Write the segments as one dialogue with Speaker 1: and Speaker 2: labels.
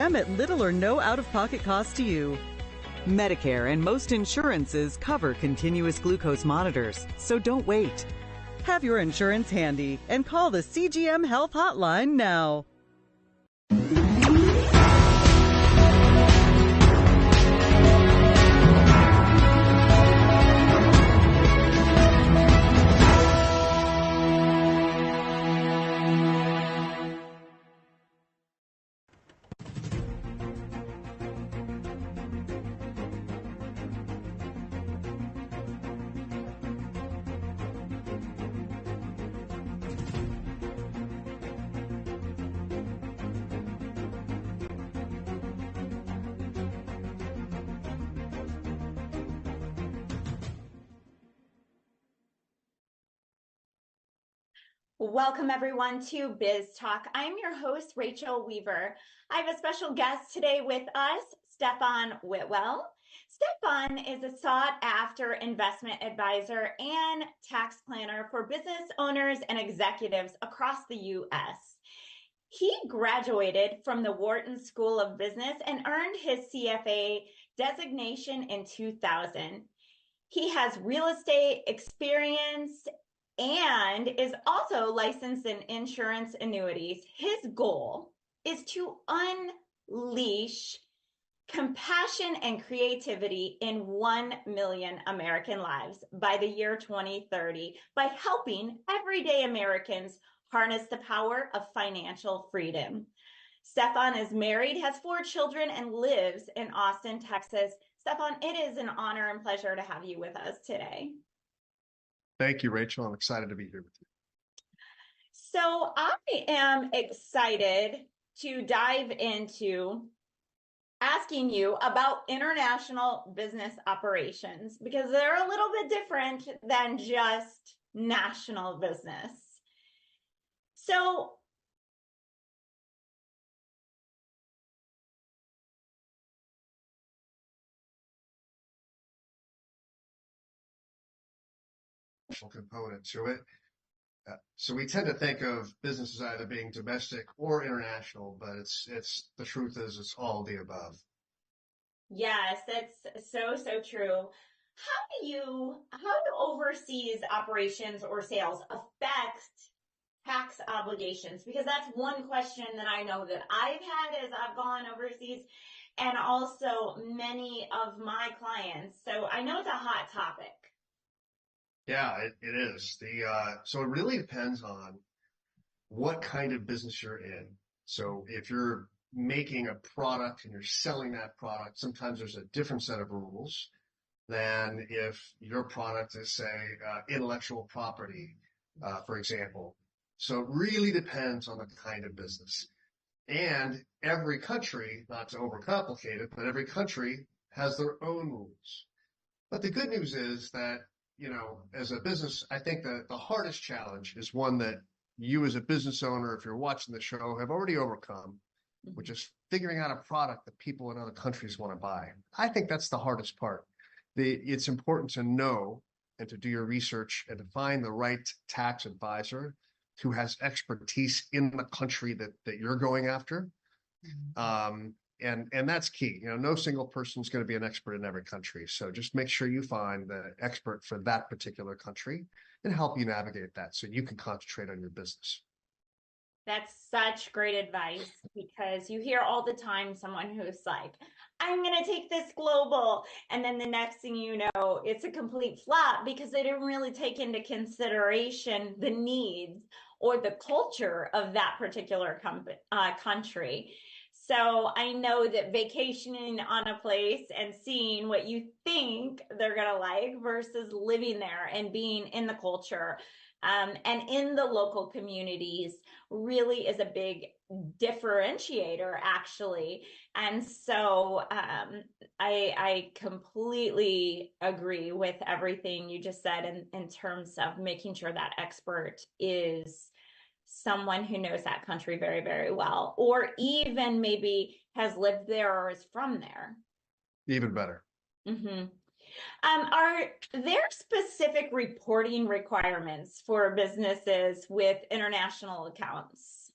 Speaker 1: them at little or no out-of-pocket cost to you. Medicare and most insurances cover continuous glucose monitors, so don't wait. Have your insurance handy and call the CGM Health Hotline now.
Speaker 2: Welcome everyone to Biz Talk. I'm your host, Rachel Weaver. I have a special guest today with us, Stefan Whitwell. Stefan is a sought-after investment advisor and tax planner for business owners and executives across the U.S. He graduated from the Wharton School of Business and earned his CFA designation in 2000. He has real estate experience and is also licensed in insurance annuities. His goal is to unleash compassion and creativity in 1 million American lives by the year 2030 by helping everyday Americans harness the power of financial freedom. Stefan is married, has 4 children, and lives in Austin, Texas. Stefan, it is an honor and pleasure to have you with us today.
Speaker 3: Thank you, Rachel. I'm excited to be here with you.
Speaker 2: So I am excited to dive into asking you about international business operations because they're a little bit different than just national business. So
Speaker 3: component to it. So we tend to think of businesses either being domestic or international, but it's the truth is it's all the above.
Speaker 2: Yes, that's so true. How do overseas operations or sales affect tax obligations? Because that's one question that I know that I've had as I've gone overseas, and also many of my clients. So I know it's a hot topic.
Speaker 3: Yeah, it is. So it really depends on what kind of business you're in. So if you're making a product and you're selling that product, sometimes there's a different set of rules than if your product is, say, intellectual property, for example. So it really depends on the kind of business. And every country, not to overcomplicate it, but every country has their own rules. But the good news is that as a business, I think that the hardest challenge is one that you as a business owner, if you're watching the show, have already overcome, which is figuring out a product that people in other countries want to buy. I think that's the hardest part. It's important to know and to do your research and to find the right tax advisor who has expertise in the country that you're going after. And that's key. No single person is going to be an expert in every country. So just make sure you find the expert for that particular country and help you navigate that so you can concentrate on your business.
Speaker 2: That's such great advice because you hear all the time someone who's like, I'm going to take this global. And then the next thing you know, it's a complete flop because they didn't really take into consideration the needs or the culture of that particular country. So I know that vacationing on a place and seeing what you think they're going to like versus living there and being in the culture and in the local communities really is a big differentiator, actually. And so I completely agree with everything you just said in terms of making sure that expert is someone who knows that country very, very well, or even maybe has lived there or is from there.
Speaker 3: Even better.
Speaker 2: Mm-hmm. Are there specific reporting requirements for businesses with international accounts?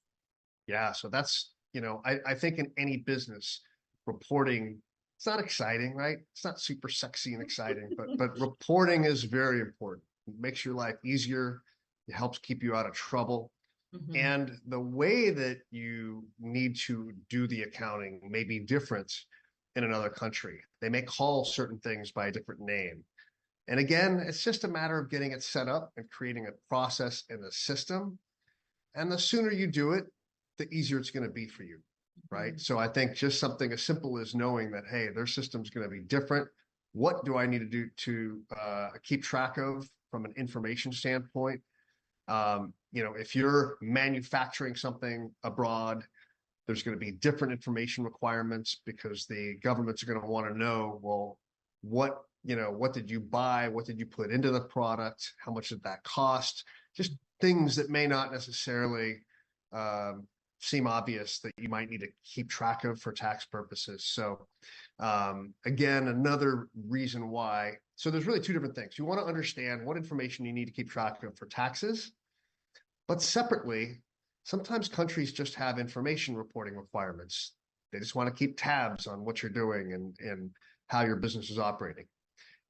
Speaker 3: Yeah, so that's I think in any business, reporting, it's not exciting, right? It's not super sexy and exciting, but reporting is very important. It makes your life easier. It helps keep you out of trouble.
Speaker 2: Mhm.
Speaker 3: And the way that you need to do the accounting may be different in another country. They may call certain things by a different name. And again, it's just a matter of getting it set up and creating a process and a system. And the sooner you do it, the easier it's going to be for you, right?
Speaker 2: Mhm.
Speaker 3: So I think just something as simple as knowing that, hey, their system's going to be different. What do I need to do to keep track of from an information standpoint? If you're manufacturing something abroad, there's going to be different information requirements because the governments are going to want to know, well, what did you buy? What did you put into the product? How much did that cost? Just things that may not necessarily seem obvious that you might need to keep track of for tax purposes. So again, another reason why. So there's really two different things. You want to understand what information you need to keep track of for taxes, but separately, sometimes countries just have information reporting requirements. They just want to keep tabs on what you're doing and how your business is operating.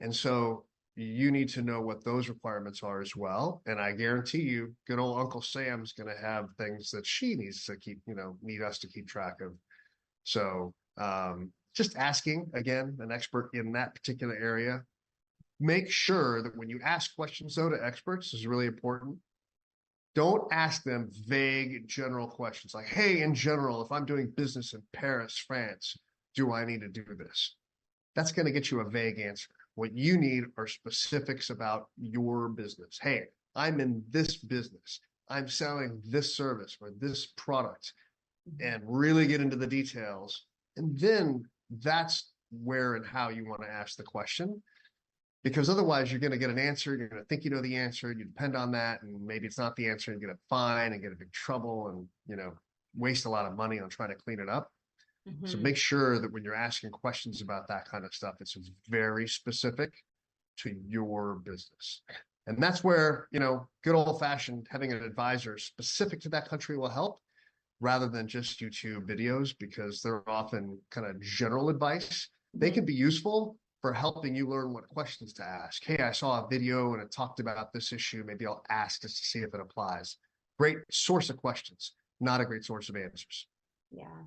Speaker 3: And so you need to know what those requirements are as well. And I guarantee you, good old Uncle Sam's going to have things that she needs to keep, need us to keep track of. So just asking, again, an expert in that particular area. Make sure that when you ask questions, though, to experts, this is really important. Don't ask them vague general questions like, hey, in general, if I'm doing business in Paris, France, do I need to do this? That's going to get you a vague answer. What you need are specifics about your business. Hey, I'm in this business. I'm selling this service or this product, and really get into the details. And then that's where and how you want to ask the question. Because otherwise you're going to get an answer, you're going to think you know the answer, you depend on that, and maybe it's not the answer, and you get a fine and get in big trouble and, waste a lot of money on trying to clean it up.
Speaker 2: Mhm.
Speaker 3: So make sure that when you're asking questions about that kind of stuff, it's very specific to your business. And that's where, good old fashioned having an advisor specific to that country will help rather than just YouTube videos, because they're often kind of general advice. They can be useful for helping you learn what questions to ask. Hey, I saw a video and it talked about this issue. Maybe I'll ask just to see if it applies. Great source of questions, not a great source of answers.
Speaker 2: Yeah.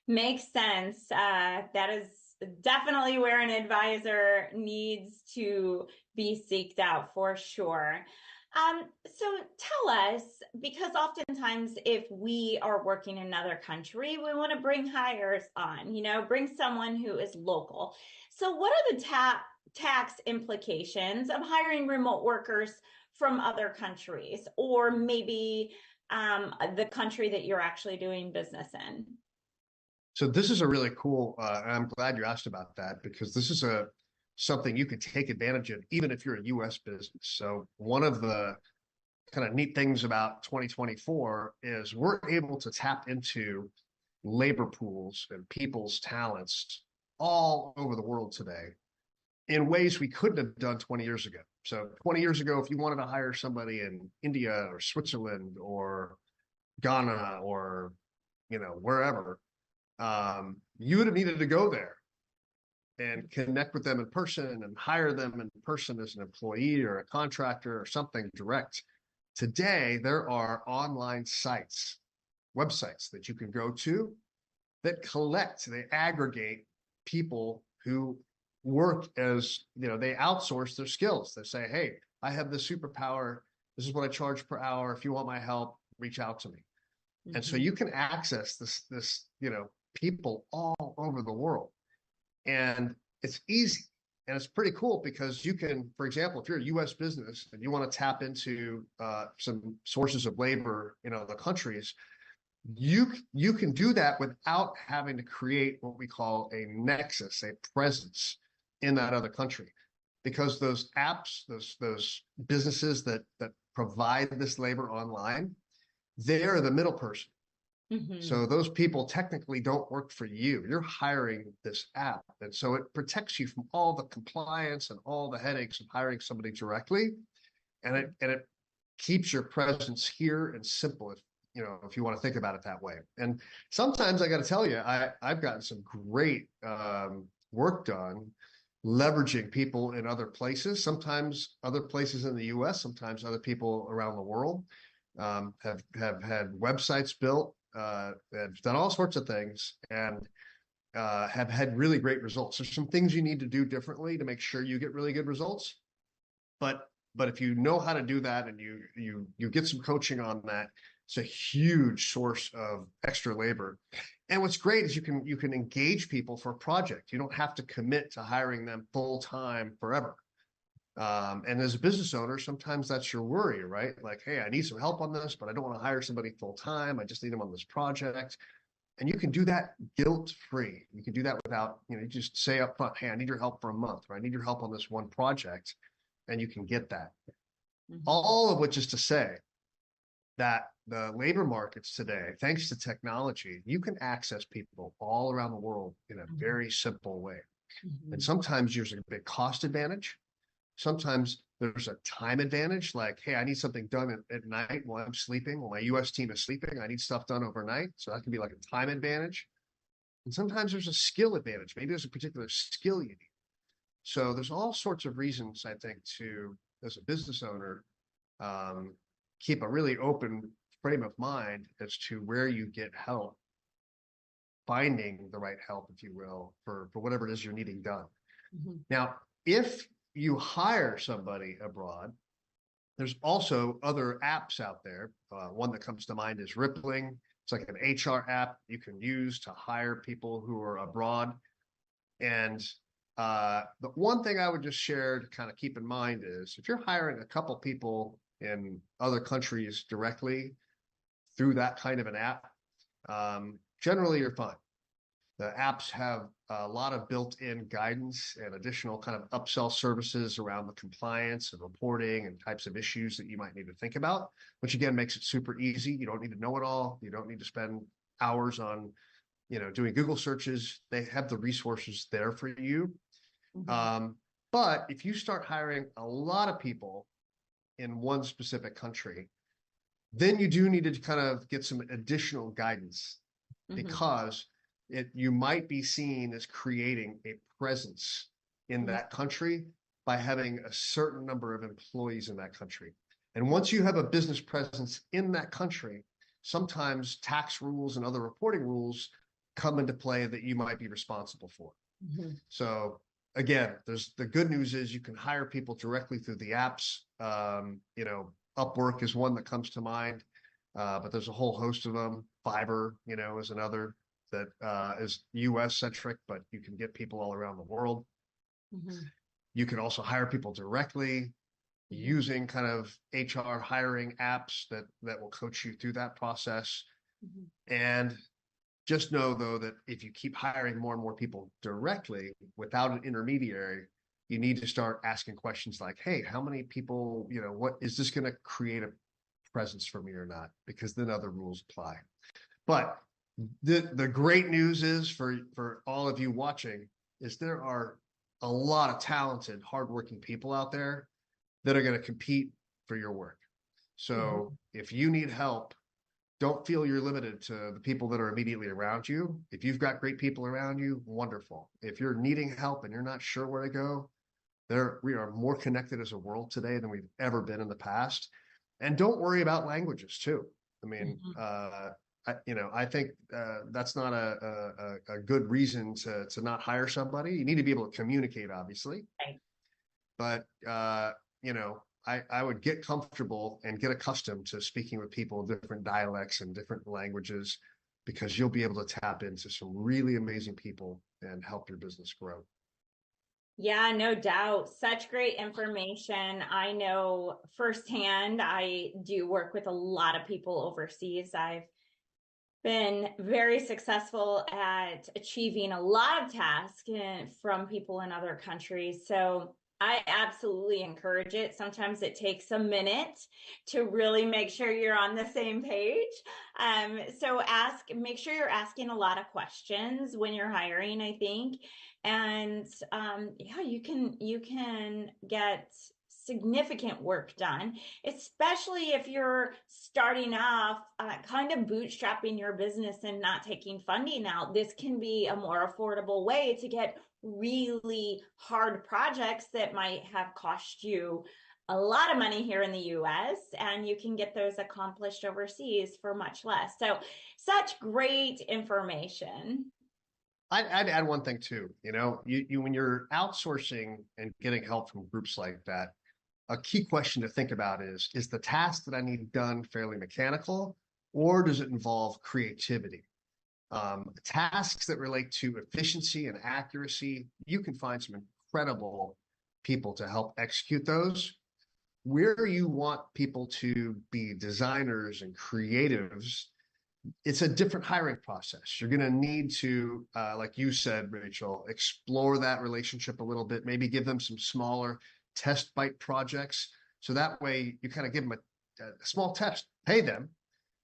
Speaker 2: Makes sense. That is definitely where an advisor needs to be seeked out for sure. So tell us, because oftentimes if we are working in another country, we want to bring hires on, bring someone who is local. So what are the tax implications of hiring remote workers from other countries, or maybe the country that you're actually doing business in?
Speaker 3: So this is a really cool, and I'm glad you asked about that, because this is something you could take advantage of even if you're a U.S. business. So one of the kind of neat things about 2024 is we're able to tap into labor pools and people's talents all over the world today in ways we couldn't have done 20 years ago. So 20 years ago, if you wanted to hire somebody in India or Switzerland or Ghana or, wherever, you would have needed to go there and connect with them in person and hire them in person as an employee or a contractor or something direct. Today, there are online sites, websites that you can go to that they aggregate people who work as, they outsource their skills. They say, hey, I have this superpower. This is what I charge per hour. If you want my help, reach out to me. Mm-hmm. And so you can access this, people all over the world. And it's easy. And it's pretty cool because you can, for example, if you're a U.S. business and you want to tap into some sources of labor in other countries, you can do that without having to create what we call a nexus, a presence in that other country. Because those apps, those businesses that provide this labor online, they're the middle person. Mm-hmm. So those people technically don't work for you. You're hiring this app. And so it protects you from all the compliance and all the headaches of hiring somebody directly. And it keeps your presence here and simple. if you want to think about it that way. And sometimes I got to tell you, I've gotten some great work done leveraging people in other places, sometimes other places in the US, sometimes other people around the world, have had websites built, have done all sorts of things, and have had really great results. There's some things you need to do differently to make sure you get really good results. But if you know how to do that and you get some coaching on that, it's a huge source of extra labor. And what's great is you can engage people for a project. You don't have to commit to hiring them full time forever. And as a business owner, sometimes that's your worry, right? Like, hey, I need some help on this, but I don't want to hire somebody full time. I just need them on this project. And you can do that guilt-free. You can do that without, you just say up front, hey, I need your help for a month, or I need your help on this one project, and you can get that. Mm-hmm. All of which is to say that the labor markets today, thanks to technology, you can access people all around the world in a very simple way. Mm-hmm. And sometimes there's a big cost advantage. Sometimes there's a time advantage, like, hey, I need something done at night while I'm sleeping, while my US team is sleeping. I need stuff done overnight. So that can be like a time advantage. And sometimes there's a skill advantage. Maybe there's a particular skill you need. So there's all sorts of reasons, I think, to, as a business owner, keep a really open frame of mind as to where you get help, finding the right help, if you will, for whatever it is you're needing done. Mm-hmm. Now, if you hire somebody abroad, there's also other apps out there. One that comes to mind is Rippling. It's like an HR app you can use to hire people who are abroad. And the one thing I would just share to kind of keep in mind is if you're hiring a couple people in other countries directly through that kind of an app, generally you're fine. The apps have a lot of built-in guidance and additional kind of upsell services around the compliance and reporting and types of issues that you might need to think about, which again makes it super easy. You don't need to know it all. You don't need to spend hours on, doing Google searches. They have the resources there for you. Mm-hmm. But if you start hiring a lot of people in one specific country, then you do need to kind of get some additional guidance, mm-hmm. because you might be seen as creating a presence in that country by having a certain number of employees in that country. And once you have a business presence in that country, sometimes tax rules and other reporting rules come into play that you might be responsible for. Mm-hmm. So again, there's the good news is you can hire people directly through the apps. Upwork is one that comes to mind, but there's a whole host of them. Fiverr, is another that is US centric, but you can get people all around the world. Mm-hmm. You can also hire people directly using kind of HR hiring apps that will coach you through that process. Mm-hmm. And just know though, that if you keep hiring more and more people directly without an intermediary, you need to start asking questions like, hey, how many people, what is this going to create a presence for me or not? Because then other rules apply. But the great news is for all of you watching is there are a lot of talented, hardworking people out there that are going to compete for your work. So if you need help, don't feel you're limited to the people that are immediately around you. If you've got great people around you, wonderful. If you're needing help and you're not sure where to go, we are more connected as a world today than we've ever been in the past. And don't worry about languages too. I mean, I think that's not a good reason to not hire somebody. You need to be able to communicate, obviously. Right. But, I would get comfortable and get accustomed to speaking with people of different dialects and different languages, because you'll be able to tap into some really amazing people and help your business grow.
Speaker 2: Yeah, no doubt. Such great information. I know firsthand, I do work with a lot of people overseas. I've been very successful at achieving a lot of tasks from people in other countries. So I absolutely encourage it. Sometimes it takes a minute to really make sure you're on the same page. So make sure you're asking a lot of questions when you're hiring, I think. And you can get significant work done, especially if you're starting off kind of bootstrapping your business and not taking funding out. This can be a more affordable way to get really hard projects that might have cost you a lot of money here in the US, and you can get those accomplished overseas for much less. So such great information.
Speaker 3: I'd add one thing too. You when you're outsourcing and getting help from groups like that, a key question to think about is the task that I need done fairly mechanical, or does it involve creativity? Tasks that relate to efficiency and accuracy, you can find some incredible people to help execute those. Where you want people to be designers and creatives, it's a different hiring process. You're going to need to, like you said, Rachel, explore that relationship a little bit, maybe give them some smaller test bite projects. So that way you kind of give them a small test, pay them,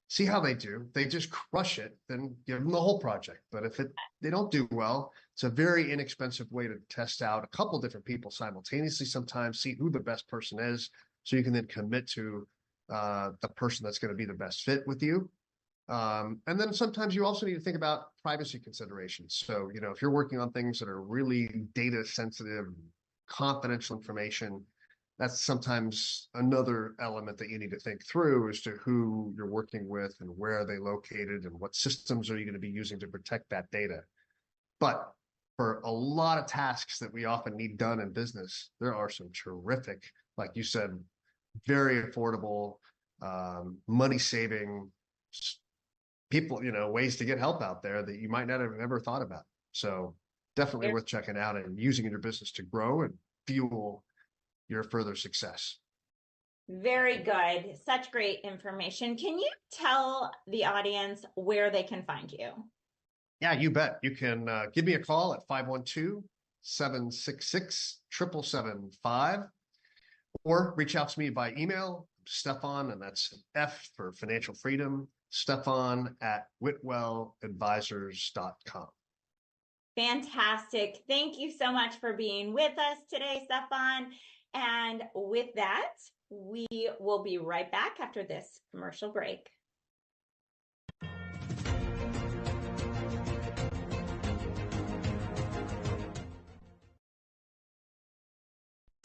Speaker 3: see how they do. They just crush it, then give them the whole project. But if they don't do well, it's a very inexpensive way to test out a couple different people simultaneously sometimes, see who the best person is, so you can then commit to the person that's going to be the best fit with you. And then sometimes you also need to think about privacy considerations. So, if you're working on things that are really data sensitive, confidential information, that's sometimes another element that you need to think through as to who you're working with and where are they located and what systems are you going to be using to protect that data. But for a lot of tasks that we often need done in business, there are some terrific, like you said, very affordable, money-saving people, ways to get help out there that you might not have ever thought about. So definitely worth checking out and using in your business to grow and fuel your further success.
Speaker 2: Very good. Such great information. Can you tell the audience where they can find you?
Speaker 3: Yeah, you bet. You can give me a call at 512-766-7775 or reach out to me by email, Stefan, and that's F for financial freedom, Stefan@whitwelladvisors.com.
Speaker 2: Fantastic. Thank you so much for being with us today, Stefan. And with that, we will be right back after this commercial break.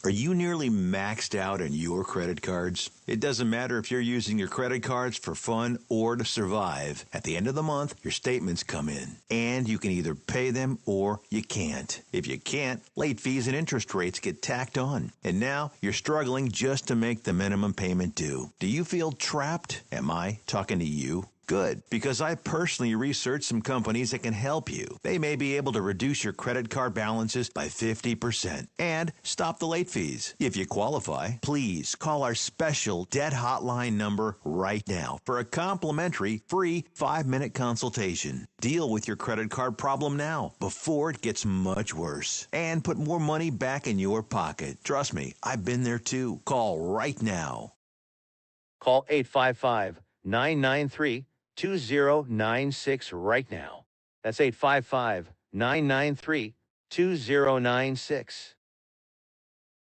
Speaker 4: Are you nearly maxed out on your credit cards? It doesn't matter if you're using your credit cards for fun or to survive. At the end of the month, your statements come in, and you can either pay them or you can't. If you can't, late fees and interest rates get tacked on. And now you're struggling just to make the minimum payment due. Do you feel trapped? Am I talking to you? Good, because I personally researched some companies that can help you. They may be able to reduce your credit card balances by 50% and stop the late fees. If you qualify, please call our special debt hotline number right now for a complimentary free 5-minute consultation. Deal with your credit card problem now before it gets much worse and put more money back in your pocket. Trust me, I've been there too. Call right now.
Speaker 5: Call 855-993-2096 right now. That's 855-993-2096.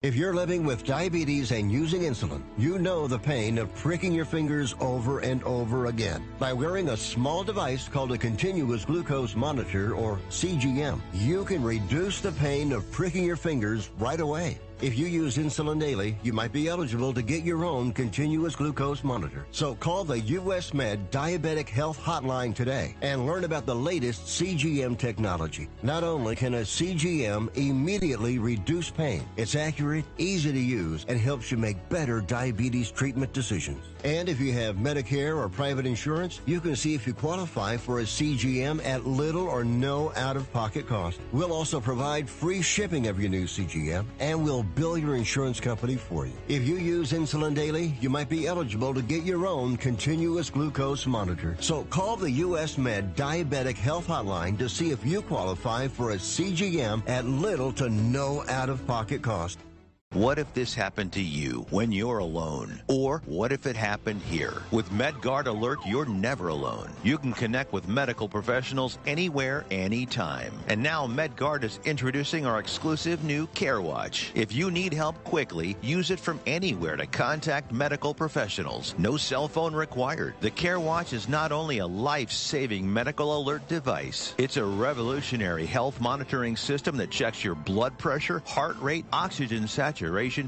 Speaker 6: If you're living with diabetes and using insulin, you know the pain of pricking your fingers over and over again. By wearing a small device called a continuous glucose monitor, or CGM, you can reduce the pain of pricking your fingers right away. If you use insulin daily, you might be eligible to get your own continuous glucose monitor. So call the US Med Diabetic Health Hotline today and learn about the latest CGM technology. Not only can a CGM immediately reduce pain, it's accurate, easy to use, and helps you make better diabetes treatment decisions. And if you have Medicare or private insurance, you can see if you qualify for a CGM at little or no out-of-pocket cost. We'll also provide free shipping of your new CGM, and we'll bill your insurance company for you. If you use insulin daily, you might be eligible to get your own continuous glucose monitor. So call the US Med Diabetic Health Hotline to see if you qualify for a CGM at little to no out-of-pocket cost.
Speaker 4: What if this happened to you when you're alone? Or what if it happened here? With MedGuard Alert, you're never alone. You can connect with medical professionals anywhere, anytime. And now MedGuard is introducing our exclusive new Care Watch. If you need help quickly, use it from anywhere to contact medical professionals. No cell phone required. The Care Watch is not only a life-saving medical alert device, it's a revolutionary health monitoring system that checks your blood pressure, heart rate, oxygen saturation,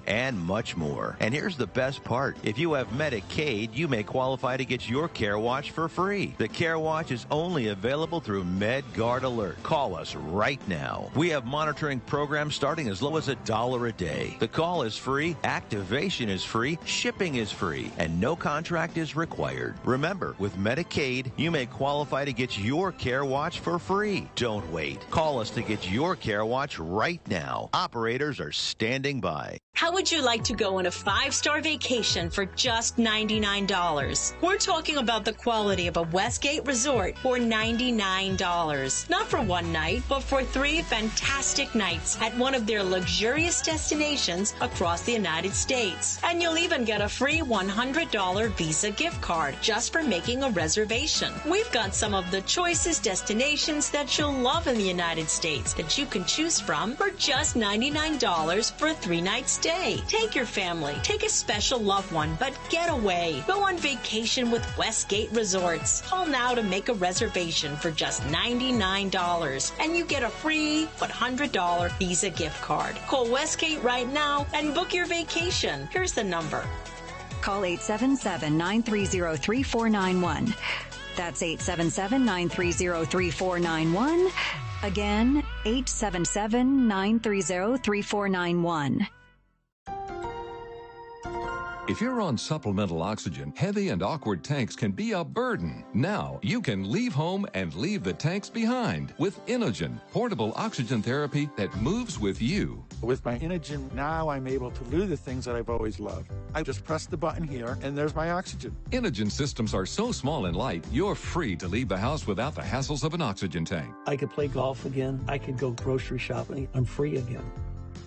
Speaker 4: and much more. And here's the best part. If you have Medicaid, you may qualify to get your Care Watch for free. The Care Watch is only available through MedGuard Alert. Call us right now. We have monitoring programs starting as low as $1 a day. The call is free, activation is free, shipping is free, and no contract is required. Remember, with Medicaid, you may qualify to get your Care Watch for free. Don't wait. Call us to get your Care Watch right now. Operators are standing by.
Speaker 7: How would you like to go on a 5-star vacation for just $99? We're talking about the quality of a Westgate resort for $99. Not for one night, but for 3 fantastic nights at one of their luxurious destinations across the United States. And you'll even get a free $100 Visa gift card just for making a reservation. We've got some of the choicest destinations that you'll love in the United States that you can choose from for just $99 for a 3-night stay. Take your family, take a special loved one, but get away. Go on vacation with Westgate Resorts. Call now to make a reservation for just $99, and you get a free $100 Visa gift card. Call Westgate right now and book your vacation. Here's the number.
Speaker 8: Call 877-930-3491. That's 877-930-3491. Again, 877-930-3491.
Speaker 9: If you're on supplemental oxygen, heavy and awkward tanks can be a burden. Now you can leave home and leave the tanks behind with Inogen, portable oxygen therapy that moves with you.
Speaker 10: With my Inogen, now I'm able to do the things that I've always loved. I just press the button here, and there's my oxygen.
Speaker 9: Inogen systems are so small and light, you're free to leave the house without the hassles of an oxygen tank.
Speaker 11: I could play golf again. I could go grocery shopping. I'm free again.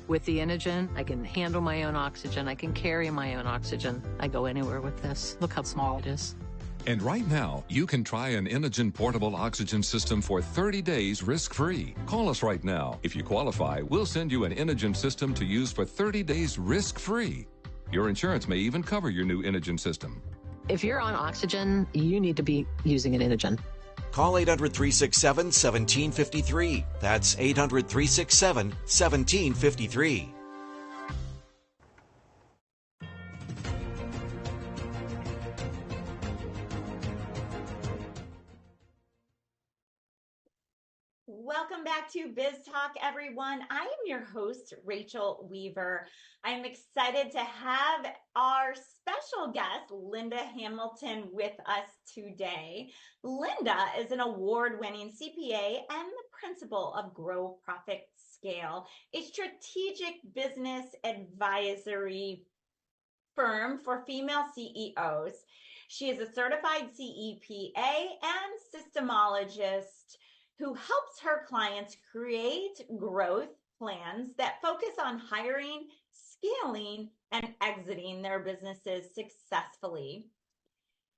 Speaker 12: With the Inogen, I can handle my own oxygen. I can carry my own oxygen. I go anywhere with this. Look how small it is.
Speaker 9: And right now, you can try an Inogen portable oxygen system for 30 days risk-free. Call us right now. If you qualify, we'll send you an Inogen system to use for 30 days risk-free. Your insurance may even cover your new Inogen system.
Speaker 12: If you're on oxygen, you need to be using an Inogen.
Speaker 13: Call 800-367-1753. That's 800-367-1753.
Speaker 2: Welcome back to Biz Talk, everyone. I am your host, Rachel Weaver. I'm excited to have our special guest, Linda Hamilton, with us today. Linda is an award-winning CPA and the principal of Grow Profit Scale, a strategic business advisory firm for female CEOs. She is a certified CEPA and systemologist who helps her clients create growth plans that focus on hiring, scaling, and exiting their businesses successfully.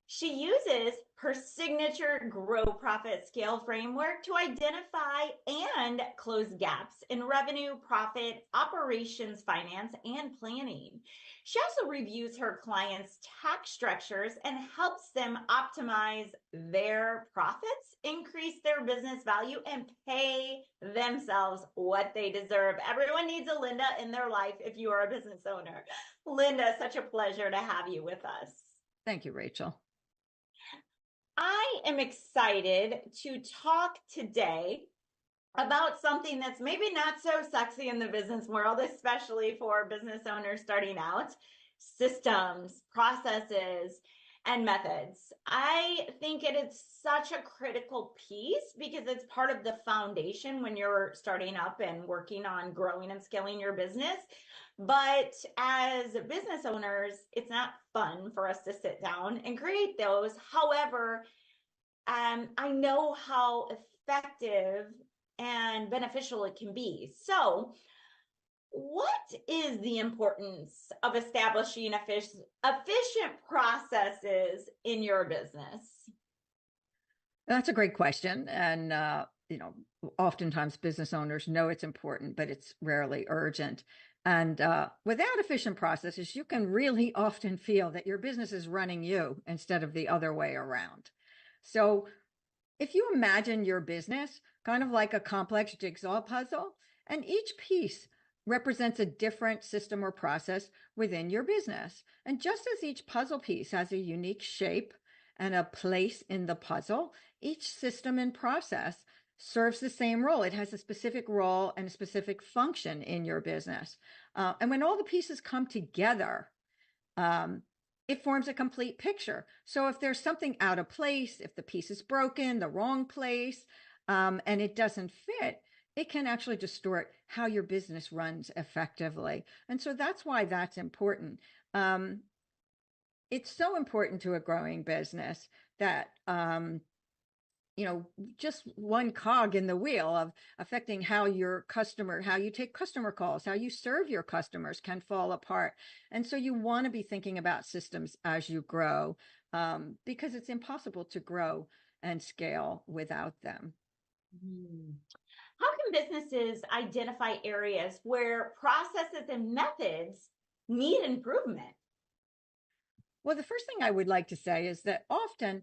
Speaker 2: She uses her signature Grow Profit Scale framework to identify and close gaps in revenue, profit, operations, finance, and planning. She also reviews her clients' tax structures and helps them optimize their profits, increase their business value, and pay themselves what they deserve. Everyone needs a Linda in their life if you are a business owner. Linda, such a pleasure to have you with us.
Speaker 14: Thank you, Rachel.
Speaker 2: I am excited to talk today about something that's maybe not so sexy in the business world, especially for business owners starting out: systems, processes, and methods. I think it is such a critical piece because it's part of the foundation when you're starting up and working on growing and scaling your business. But as business owners, it's not fun for us to sit down and create those. However, I know how effective and beneficial it can be. So What is the importance of establishing efficient processes in your business?
Speaker 14: That's a great question. And, oftentimes business owners know it's important, but it's rarely urgent. And without efficient processes, you can really often feel that your business is running you instead of the other way around. So if you imagine your business kind of like a complex jigsaw puzzle, and each piece represents a different system or process within your business. And just as each puzzle piece has a unique shape and a place in the puzzle, each system and process serves the same role. It has a specific role and a specific function in your business. And when all the pieces come together, it forms a complete picture. So if there's something out of place, if the piece is broken, the wrong place, and it doesn't fit, it can actually distort how your business runs effectively. And so that's why that's important. It's so important to a growing business that, just one cog in the wheel of affecting how you take customer calls, how you serve your customers can fall apart. And so you want to be thinking about systems as you grow, because it's impossible to grow and scale without them.
Speaker 2: How can businesses identify areas where processes and methods need improvement?
Speaker 14: Well, the first thing I would like to say is that often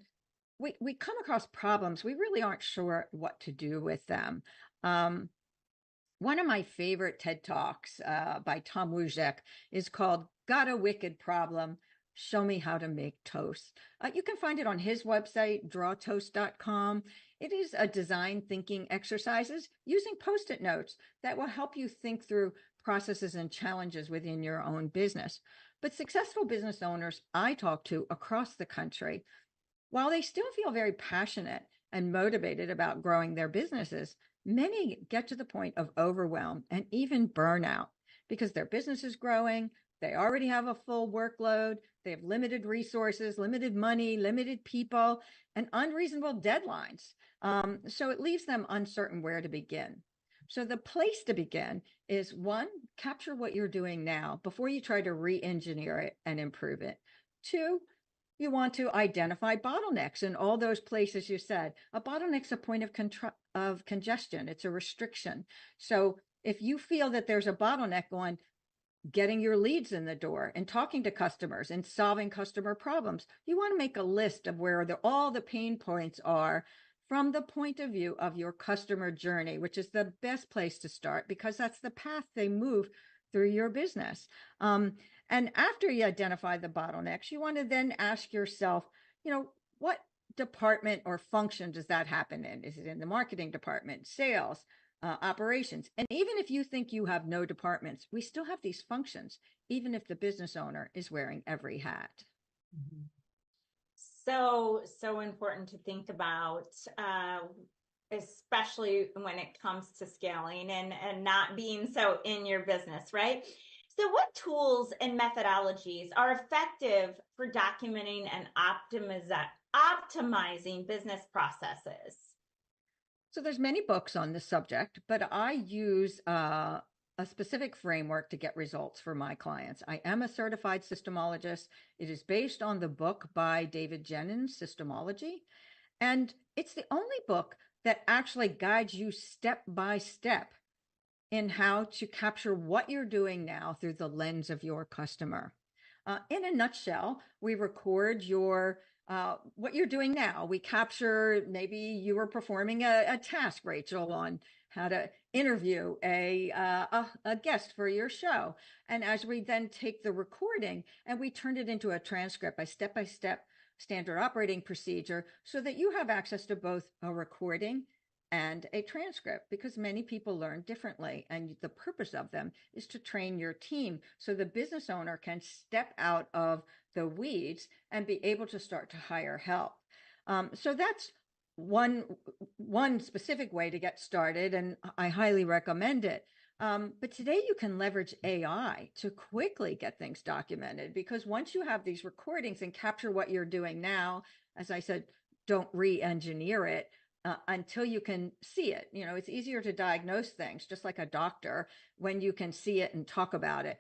Speaker 14: we come across problems, we really aren't sure what to do with them. One of my favorite TED Talks by Tom Wojcik is called Got a Wicked Problem, Show Me How to Make Toast. You can find it on his website, drawtoast.com. It is a design thinking exercises using Post-it notes that will help you think through processes and challenges within your own business. But successful business owners I talk to across the country, while they still feel very passionate and motivated about growing their businesses, many get to the point of overwhelm and even burnout because their business is growing. They already have a full workload. They have limited resources, limited money, limited people, and unreasonable deadlines. So it leaves them uncertain where to begin. So the place to begin is, one, capture what you're doing now before you try to re-engineer it and improve it. Two, you want to identify bottlenecks in all those places you said. A bottleneck's a point of congestion. It's a restriction. So if you feel that there's a bottleneck on getting your leads in the door and talking to customers and solving customer problems, you want to make a list of where all the pain points are from the point of view of your customer journey, which is the best place to start because that's the path they move through your business. And after you identify the bottlenecks, you want to then ask yourself, what department or function does that happen in? Is it in the marketing department, sales, operations? And even if you think you have no departments, we still have these functions, even if the business owner is wearing every hat.
Speaker 2: Mm-hmm. So important to think about, especially when it comes to scaling and not being so in your business, right? So what tools and methodologies are effective for documenting and optimizing business processes?
Speaker 14: So there's many books on this subject, but I use a specific framework to get results for my clients. I am a certified systemologist. It is based on the book by David Jennings, Systemology. And it's the only book that actually guides you step by step in how to capture what you're doing now through the lens of your customer. In a nutshell, we record what you're doing now. We capture, maybe you were performing a task, Rachel, on how to interview a guest for your show. And as we then take the recording and we turn it into a transcript, a step-by-step standard operating procedure, so that you have access to both a recording and a transcript, because many people learn differently. And the purpose of them is to train your team so the business owner can step out of the weeds and be able to start to hire help. So that's one specific way to get started, and I highly recommend it. But today you can leverage AI to quickly get things documented, because once you have these recordings and capture what you're doing now, as I said, don't re-engineer it. until you can see it. You know, it's easier to diagnose things, just like a doctor, when you can see it and talk about it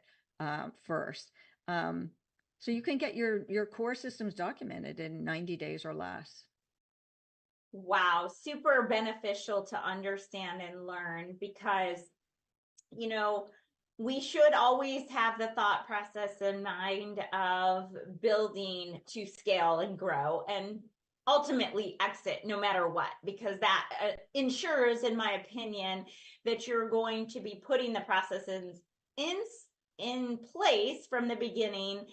Speaker 14: first. So you can get your core systems documented in 90 days or less.
Speaker 2: Wow, super beneficial to understand and learn, because, you know, we should always have the thought process in mind of building to scale and grow and ultimately exit no matter what, because that ensures, in my opinion, that you're going to be putting the processes in place from the beginning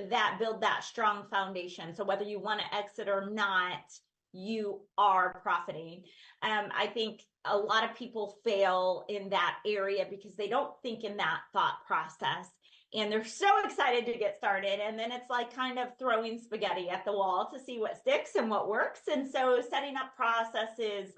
Speaker 2: that build that strong foundation. So whether you want to exit or not, you are profiting. I think a lot of people fail in that area because they don't think in that thought process, and they're so excited to get started. And then it's like kind of throwing spaghetti at the wall to see what sticks and what works. And so setting up processes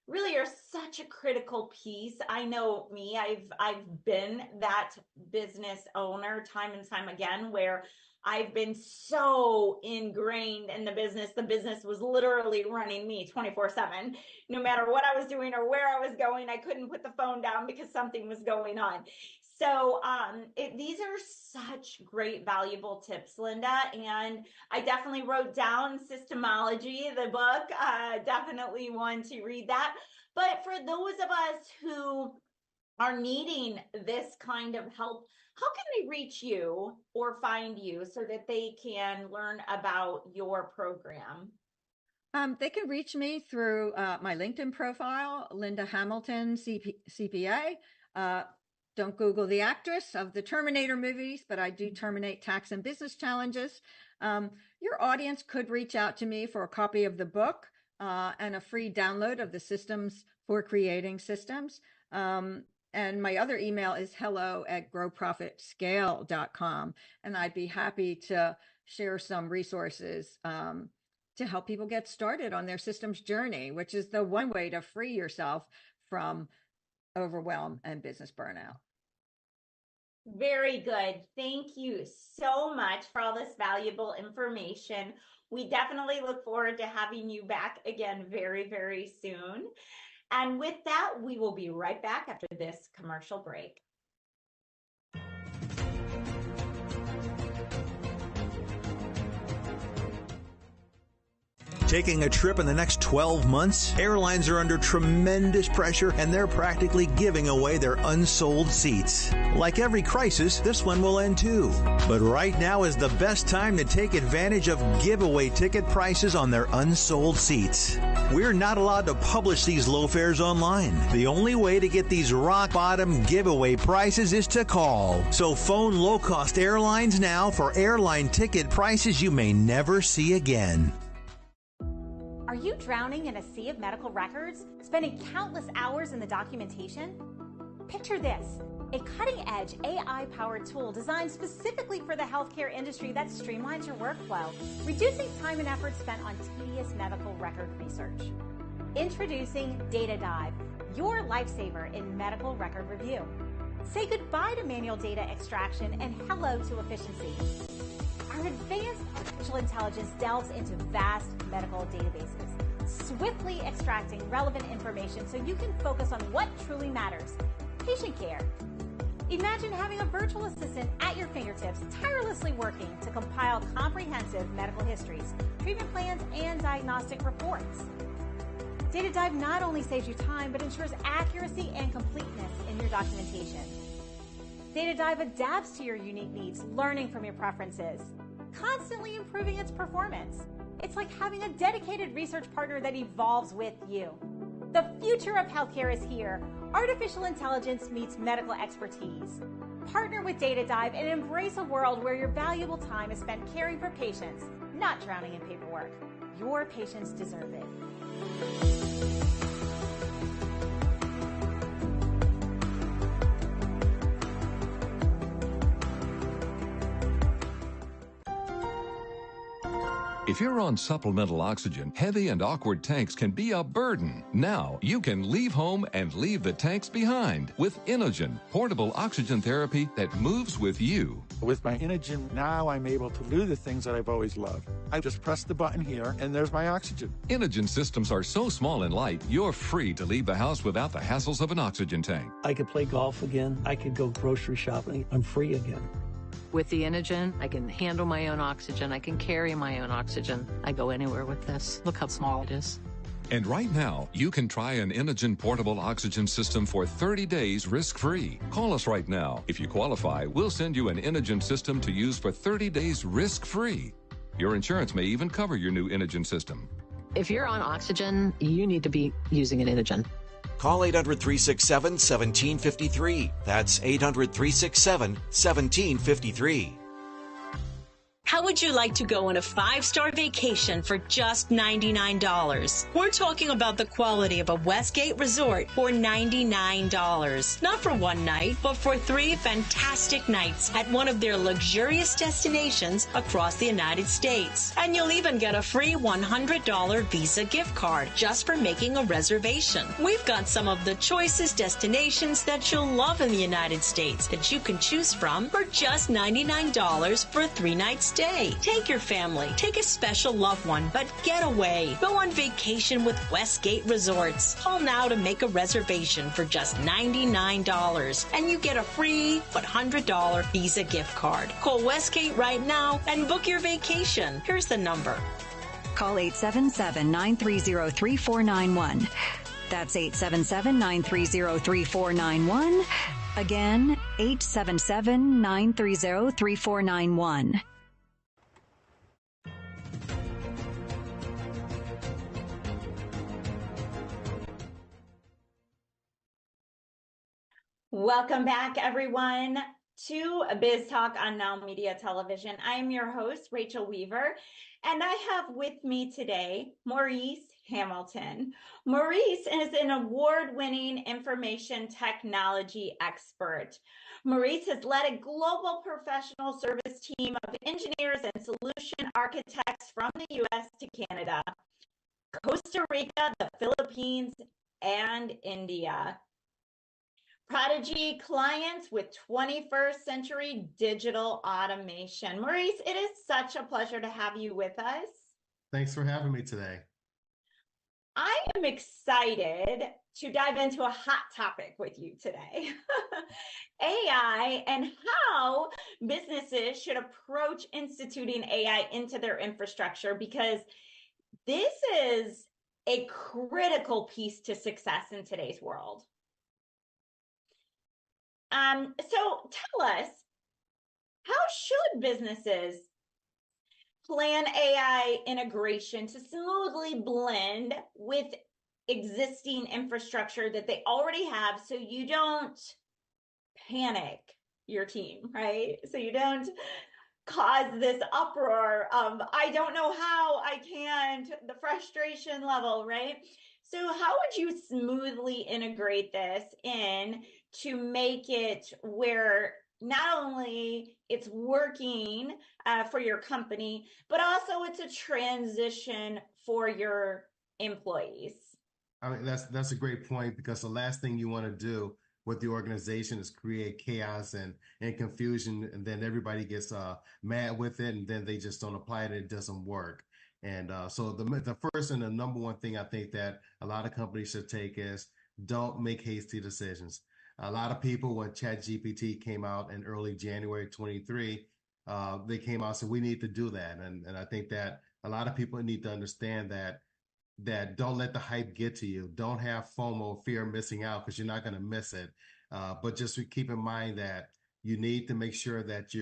Speaker 2: really are such a critical piece. I know me, I've been that business owner time and time again, where I've been so ingrained in the business. The business was literally running me 24/7. No matter what I was doing or where I was going, I couldn't put the phone down because something was going on. So these are such great, valuable tips, Linda. And I definitely wrote down Systemology, the book. Definitely want to read that. But for those of us who are needing this kind of help, how can they reach you or find you so that they can learn about your program?
Speaker 14: They can reach me through my LinkedIn profile, Linda Hamilton, CPA. Don't Google the actress of the Terminator movies, but I do terminate tax and business challenges. Your audience could reach out to me for a copy of the book and a free download of the Systems for Creating Systems. And my other email is hello@growprofitscale.com. And I'd be happy to share some resources to help people get started on their systems journey, which is the one way to free yourself from overwhelm and business burnout.
Speaker 2: Very good. Thank you so much for all this valuable information. We definitely look forward to having you back again very, very soon. And with that, we will be right back after this commercial break.
Speaker 4: Taking a trip in the next 12 months? Airlines are under tremendous pressure, and they're practically giving away their unsold seats. Like every crisis, this one will end too. But right now is the best time to take advantage of giveaway ticket prices on their unsold seats. We're not allowed to publish these low fares online. The only way to get these rock-bottom giveaway prices is to call. So phone low-cost airlines now for airline ticket prices you may never see again.
Speaker 15: Are you drowning in a sea of medical records, spending countless hours in the documentation? Picture this, a cutting-edge AI-powered tool designed specifically for the healthcare industry that streamlines your workflow, reducing time and effort spent on tedious medical record research. Introducing DataDive, your lifesaver in medical record review. Say goodbye to manual data extraction and hello to efficiency. Our advanced artificial intelligence delves into vast medical databases, swiftly extracting relevant information so you can focus on what truly matters, patient care. Imagine having a virtual assistant at your fingertips, tirelessly working to compile comprehensive medical histories, treatment plans, and diagnostic reports. DataDive not only saves you time, but ensures accuracy and completeness in your documentation. DataDive adapts to your unique needs, learning from your preferences, constantly improving its performance. It's like having a dedicated research partner that evolves with you. The future of healthcare is here. Artificial intelligence meets medical expertise. Partner with DataDive and embrace a world where your valuable time is spent caring for patients, not drowning in paperwork. Your patients deserve it.
Speaker 9: If you're on supplemental oxygen, heavy and awkward tanks can be a burden. Now you can leave home and leave the tanks behind with Inogen, portable oxygen therapy that moves with you.
Speaker 10: With my Inogen, now I'm able to do the things that I've always loved. I just press the button here, and there's my oxygen.
Speaker 9: Inogen systems are so small and light, you're free to leave the house without the hassles of an oxygen tank.
Speaker 11: I could play golf again. I could go grocery shopping. I'm free again.
Speaker 12: With the Inogen, I can handle my own oxygen. I can carry my own oxygen. I go anywhere with this. Look how small it is.
Speaker 9: And right now, you can try an Inogen portable oxygen system for 30 days risk-free. Call us right now. If you qualify, we'll send you an Inogen system to use for 30 days risk-free. Your insurance may even cover your new Inogen system.
Speaker 12: If you're on oxygen, you need to be using an Inogen.
Speaker 13: Call 800-367-1753. That's 800-367-1753.
Speaker 7: How would you like to go on a 5-star vacation for just $99? We're talking about the quality of a Westgate resort for $99. Not for one night, but for 3 fantastic nights at one of their luxurious destinations across the United States. And you'll even get a free $100 Visa gift card just for making a reservation. We've got some of the choicest destinations that you'll love in the United States that you can choose from for just $99 for a 3-night stay. Take your family, take a special loved one, but get away. Go on vacation with Westgate Resorts. Call now to make a reservation for just $99, and you get a free $100 Visa gift card. Call Westgate right now and book your vacation. Here's the number.
Speaker 8: Call 877-930-3491. That's 877-930-3491. Again, 877-930-3491.
Speaker 2: Welcome back, everyone, to Biz Talk on NowMedia Television. I am your host, Rachel Weaver, and I have with me today Maurice Hamilton. Maurice is an award-winning information technology expert. Maurice has led a global professional service team of engineers and solution architects from the U.S. to Canada, Costa Rica, the Philippines, and India. Prodigy clients with 21st century digital automation. Maurice, it is such a pleasure to have you with us.
Speaker 16: Thanks for having me today.
Speaker 2: I am excited to dive into a hot topic with you today. AI and how businesses should approach instituting AI into their infrastructure, because this is a critical piece to success in today's world. So tell us, how should businesses plan AI integration to smoothly blend with existing infrastructure that they already have, so you don't panic your team, right? So you don't cause this uproar of, I don't know how, I can't, the frustration level, right? So how would you smoothly integrate this in to make it where not only it's working for your company, but also it's a transition for your employees?
Speaker 16: I mean, that's a great point, because the last thing you want to do with the organization is create chaos and confusion, and then everybody gets mad with it, and then they just don't apply it and it doesn't work. And so the first and the number one thing I think that a lot of companies should take is, don't make hasty decisions. A lot of people, when ChatGPT came out in early January 23, they came out and said, we need to do that. And I think that a lot of people need to understand that don't let the hype get to you. Don't have FOMO, fear of missing out, because you're not going to miss it. But just keep in mind that you need to make sure that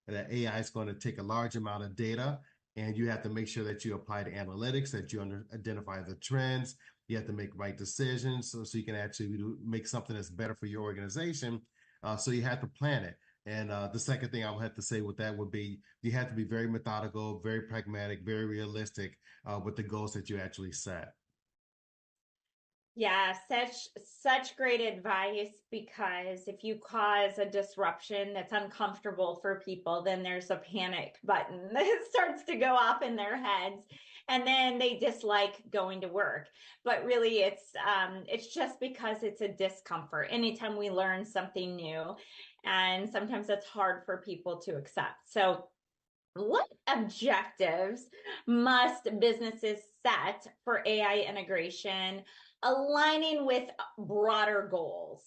Speaker 16: that AI is going to take a large amount of data, and you have to make sure that you apply the analytics, that you identify the trends. You have to make right decisions so you can actually make something that's better for your organization. So you have to plan it. And the second thing I would have to say with that would be, you have to be very methodical, very pragmatic, very realistic with the goals that you actually set.
Speaker 2: Yeah, such great advice, because if you cause a disruption that's uncomfortable for people, then there's a panic button that starts to go off in their heads, and then they dislike going to work. But really, it's just because it's a discomfort anytime we learn something new, and sometimes it's hard for people to accept. So what objectives must businesses set for AI integration, aligning with broader goals?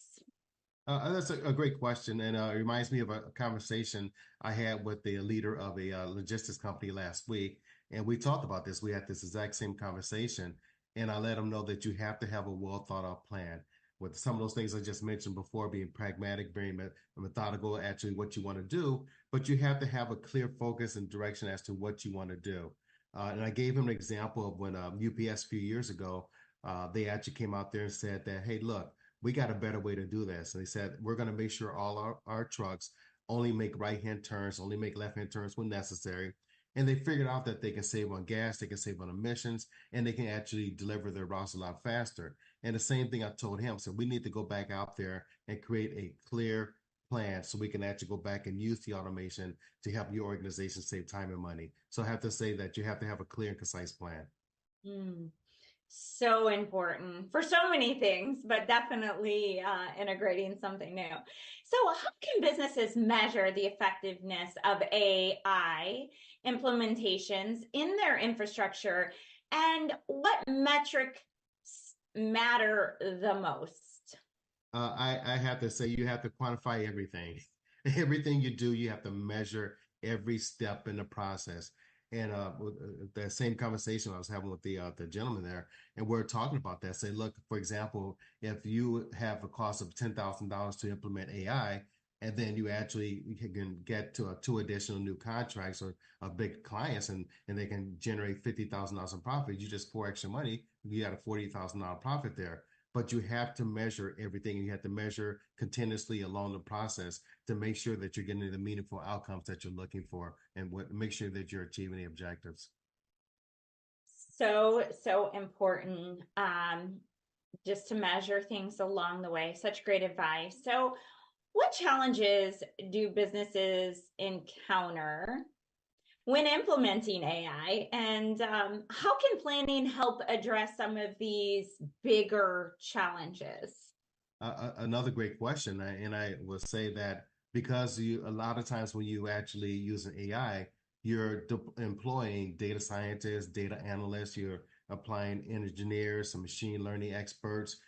Speaker 16: That's a great question, and it reminds me of a conversation I had with the leader of a logistics company last week, and we talked about this. We had this exact same conversation, and I let them know that you have to have a well thought out plan with some of those things I just mentioned before, being pragmatic, very methodical, actually what you want to do, but you have to have a clear focus and direction as to what you want to do. And I gave him an example of when UPS a few years ago, they actually came out there and said that, hey, look, we got a better way to do this. And they said, we're going to make sure all our trucks only make right-hand turns, only make left-hand turns when necessary. And they figured out that they can save on gas, they can save on emissions, and they can actually deliver their routes a lot faster. And the same thing I told him. So we need to go back out there and create a clear plan so we can actually go back and use the automation to help your organization save time and money. So I have to say that you have to have a clear and concise plan.
Speaker 2: So important for so many things, but definitely integrating something new. So how can businesses measure the effectiveness of AI implementations in their infrastructure, and what metrics matter the most?
Speaker 16: I have to say you have to quantify everything. Everything you do, you have to measure every step in the process. And that same conversation I was having with the gentleman there, and we're talking about that. Say, look, for example, if you have a cost of $10,000 to implement AI, and then you actually can get to two additional new contracts or big clients, and they can generate $50,000 in profit, you just pour extra money, you got a $40,000 profit there. But you have to measure everything, and you have to measure continuously along the process to make sure that you're getting the meaningful outcomes that you're looking for, and make sure that you're achieving the objectives.
Speaker 2: So important, just to measure things along the way. Such great advice. So what challenges do businesses encounter when implementing AI, and how can planning help address some of these bigger challenges?
Speaker 16: Another great question, and I will say that because a lot of times when you actually use an AI, you're employing data scientists, data analysts, you're applying engineers, some machine learning experts,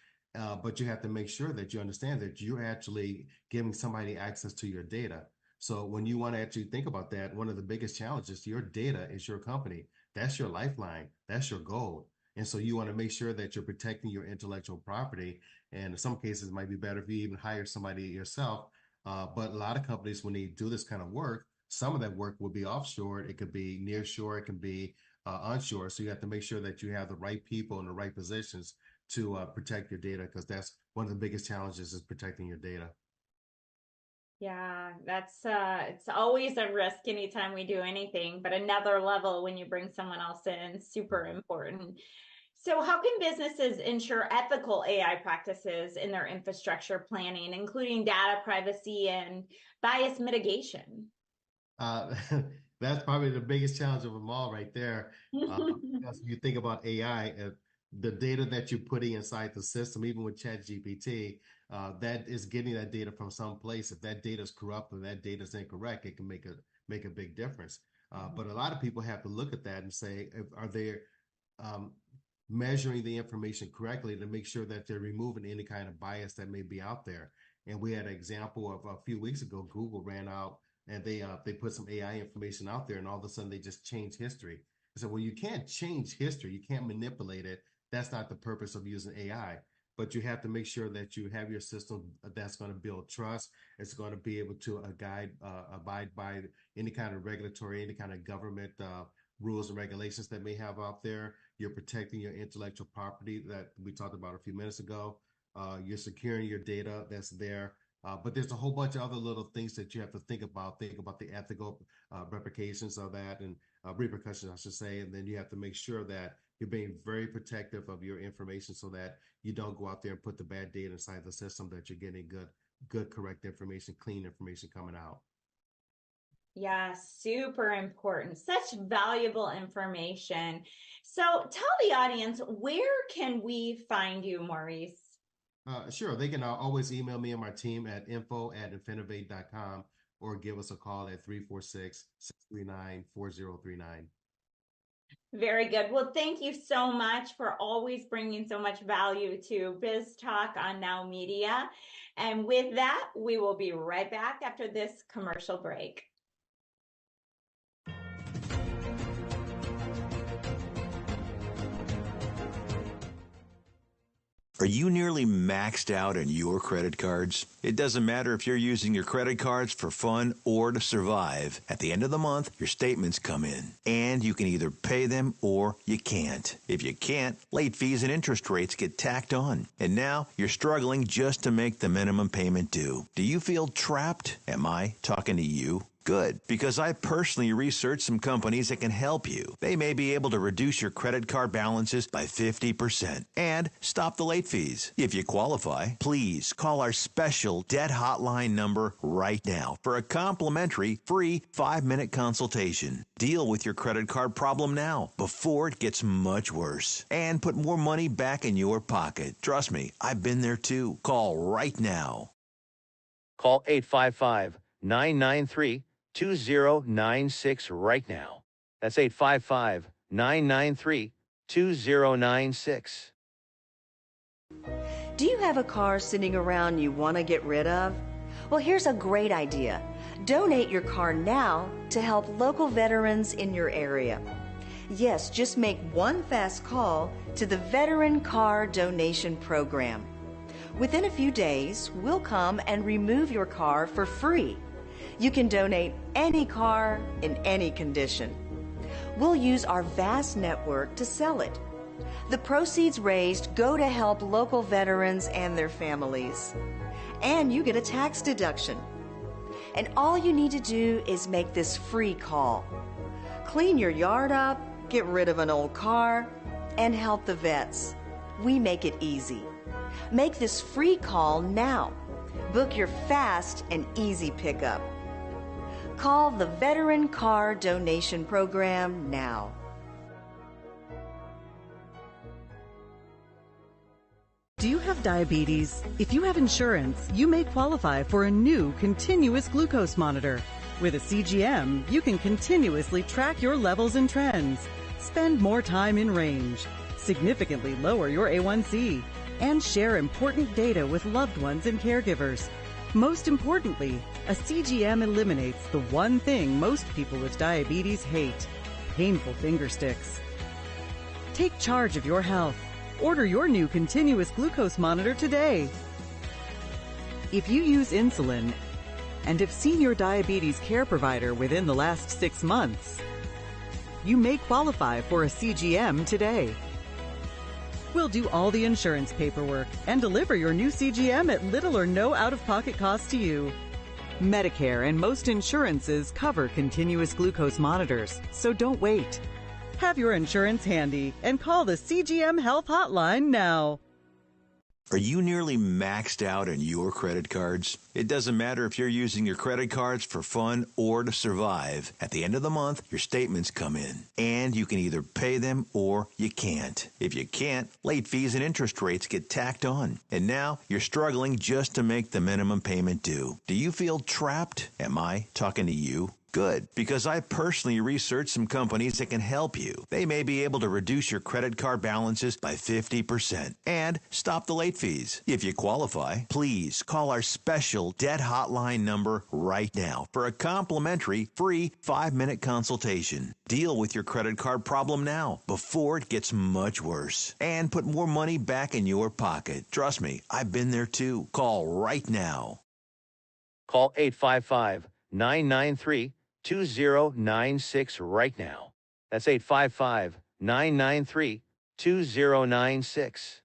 Speaker 16: but you have to make sure that you understand that you're actually giving somebody access to your data. So when you want to actually think about that, one of the biggest challenges, your data is your company. That's your lifeline. That's your gold. And so you want to make sure that you're protecting your intellectual property. And in some cases, it might be better if you even hire somebody yourself. But a lot of companies, when they do this kind of work, some of that work will be offshore. It could be near shore. It can be onshore. So you have to make sure that you have the right people in the right positions to protect your data, because that's one of the biggest challenges, is protecting your data.
Speaker 2: Yeah, that's it's always a risk anytime we do anything, but another level when you bring someone else in, super important. So how can businesses ensure ethical AI practices in their infrastructure planning, including data privacy and bias mitigation?
Speaker 16: That's probably the biggest challenge of them all right there. Because you think about AI, the data that you're putting inside the system, even with ChatGPT, that is getting that data from some place. If that data is corrupt or that data is incorrect, it can make a big difference. But a lot of people have to look at that and say, are they measuring the information correctly to make sure that they're removing any kind of bias that may be out there? And we had an example of a few weeks ago, Google ran out and they put some AI information out there, and all of a sudden they just changed history. So, well, you can't change history. You can't manipulate it. That's not the purpose of using AI. But you have to make sure that you have your system that's going to build trust. It's going to be able to abide by any kind of regulatory, any kind of government rules and regulations that may have out there. You're protecting your intellectual property that we talked about a few minutes ago. You're securing your data that's there. But there's a whole bunch of other little things that you have to think about. Think about the ethical repercussions of that, and repercussions, I should say. And then you have to make sure that you're being very protective of your information so that you don't go out there and put the bad data inside the system, that you're getting good, correct information, clean information coming out.
Speaker 2: Yeah, super important. Such valuable information. So tell the audience, where can we find you, Maurice?
Speaker 16: Sure. They can always email me and my team at info@infinivate.com or give us a call at 346-639-4039.
Speaker 2: Very good. Well, thank you so much for always bringing so much value to Biz Talk on Now Media. And with that, we will be right back after this commercial break.
Speaker 4: Are you nearly maxed out on your credit cards? It doesn't matter if you're using your credit cards for fun or to survive. At the end of the month, your statements come in, and you can either pay them or you can't. If you can't, late fees and interest rates get tacked on. And now you're struggling just to make the minimum payment due. Do you feel trapped? Am I talking to you? Good, because I personally researched some companies that can help you. They may be able to reduce your credit card balances by 50% and stop the late fees. If you qualify, please call our special debt hotline number right now for a complimentary free 5-minute consultation. Deal with your credit card problem now before it gets much worse and put more money back in your pocket. Trust me, I've been there too. Call right now.
Speaker 5: Call 855-993-2096 right now. That's 855-993-2096.
Speaker 17: Do you have a car sitting around you want to get rid of? Well, here's a great idea. Donate your car now to help local veterans in your area. Yes, just make one fast call to the Veteran Car Donation Program. Within a few days, we'll come and remove your car for free. You can donate any car in any condition. We'll use our vast network to sell it. The proceeds raised go to help local veterans and their families. And you get a tax deduction. And all you need to do is make this free call. Clean your yard up, get rid of an old car, and help the vets. We make it easy. Make this free call now. Book your fast and easy pickup. Call the Veteran Car Donation Program now.
Speaker 1: Do you have diabetes? If you have insurance, you may qualify for a new continuous glucose monitor. With a CGM, you can continuously track your levels and trends, spend more time in range, significantly lower your A1C, and share important data with loved ones and caregivers. Most importantly, a CGM eliminates the one thing most people with diabetes hate: painful finger sticks. Take charge of your health. Order your new continuous glucose monitor today. If you use insulin and have seen your diabetes care provider within the last 6 months, you may qualify for a CGM today. We'll do all the insurance paperwork and deliver your new CGM at little or no out-of-pocket cost to you. Medicare and most insurances cover continuous glucose monitors, so don't wait. Have your insurance handy and call the CGM Health Hotline now.
Speaker 4: Are you nearly maxed out on your credit cards? It doesn't matter if you're using your credit cards for fun or to survive. At the end of the month, your statements come in, and you can either pay them or you can't. If you can't, late fees and interest rates get tacked on. And now you're struggling just to make the minimum payment due. Do you feel trapped? Am I talking to you? Good, because I personally researched some companies that can help you. They may be able to reduce your credit card balances by 50% and stop the late fees. If you qualify, please call our special debt hotline number right now for a complimentary free 5-minute consultation. Deal with your credit card problem now before it gets much worse and put more money back in your pocket. Trust me, I've been there too. Call right now.
Speaker 5: Call 855-993-2096 right now. That's 855-993-2096.